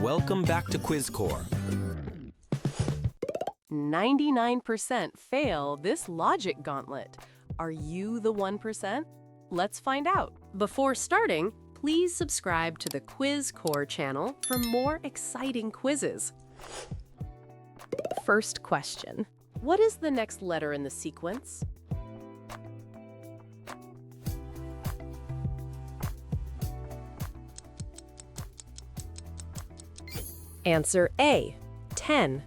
Welcome back to Quiz Core. 99% fail this logic gauntlet. Are you the 1%? Let's find out. Before starting, please subscribe to the Quiz Core channel for more exciting quizzes. First question. What is the next letter in the sequence? Answer A, 10.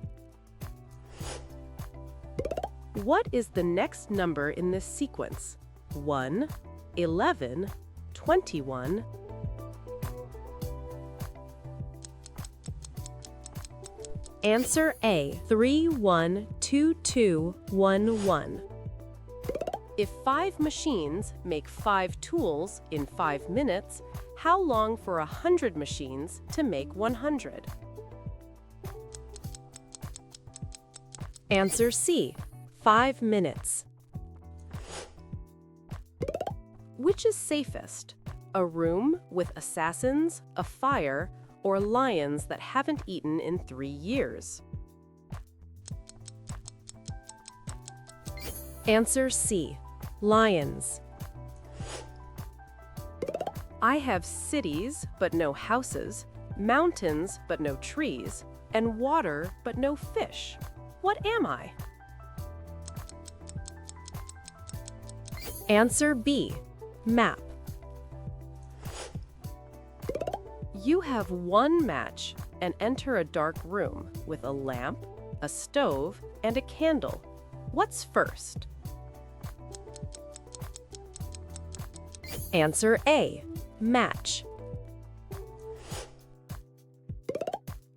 What is the next number in this sequence? 1, 11, 21. Answer A, 3, 1, 2, 2, 1, 1. If 5 machines make 5 tools in 5 minutes, how long for 100 machines to make 100? Answer C, 5 minutes. Which is safest? A room with assassins, a fire, or lions that haven't eaten in 3 years? Answer C, lions. I have cities but no houses, mountains but no trees, and water but no fish. What am I? Answer B, map. You have 1 match and enter a dark room with a lamp, a stove, and a candle. What's first? Answer A, match.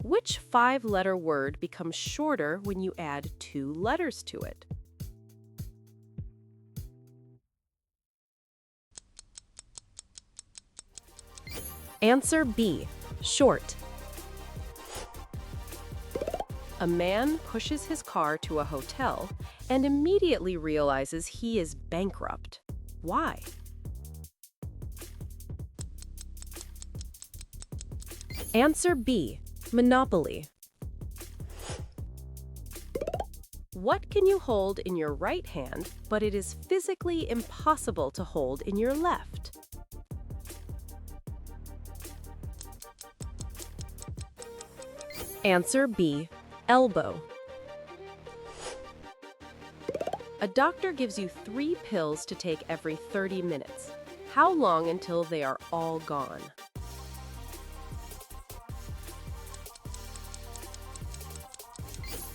Which 5-letter word becomes shorter when you add 2 letters to it? Answer B, short. A man pushes his car to a hotel and immediately realizes he is bankrupt. Why? Answer B, monopoly. What can you hold in your right hand, but it is physically impossible to hold in your left? Answer B, elbow. A doctor gives you 3 pills to take every 30 minutes. How long until they are all gone?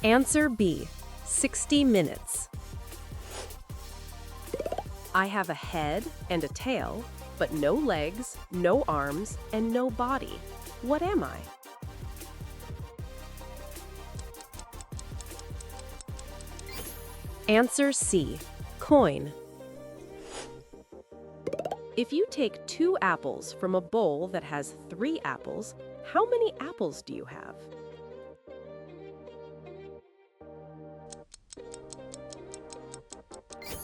Answer B, 60 minutes. I have a head and a tail, but no legs, no arms, and no body. What am I? Answer C, coin. If you take 2 apples from a bowl that has 3 apples, how many apples do you have?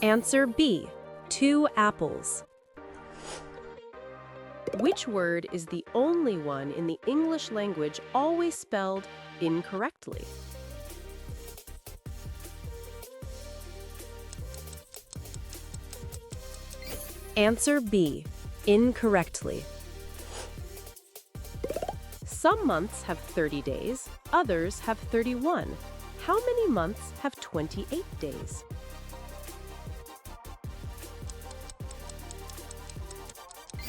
Answer B, 2 apples. Which word is the only one in the English language always spelled incorrectly? Answer B, incorrectly. Some months have 30 days, others have 31. How many months have 28 days?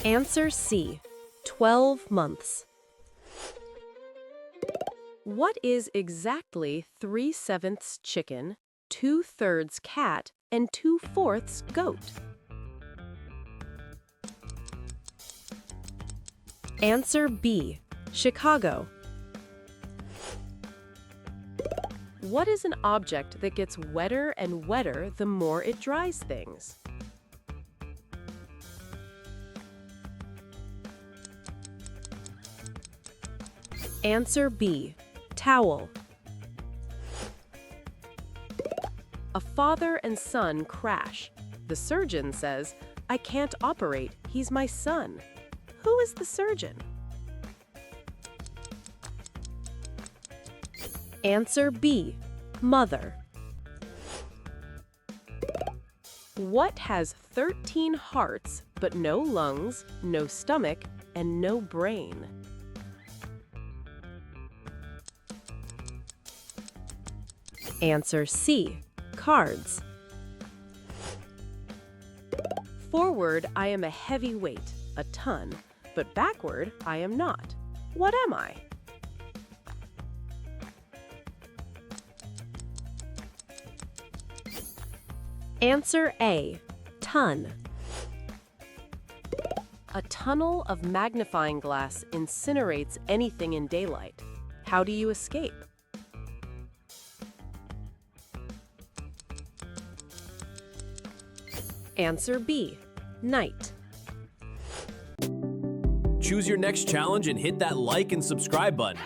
Answer C, 12 months. What is exactly 3/7 chicken, 2/3 cat, and 2/4 goat? Answer B, Chicago. What is an object that gets wetter and wetter the more it dries things? Answer B, towel. A father and son crash. The surgeon says, "I can't operate, he's my son." Who is the surgeon? Answer B. Mother. What has 13 hearts but no lungs, no stomach, and no brain? Answer C. Cards. Forward, I am a heavy weight, a ton, but backward, I am not. What am I? Answer A. Ton. A tunnel of magnifying glass incinerates anything in daylight. How do you escape? Answer B. Night. Choose your next challenge and hit that like and subscribe button.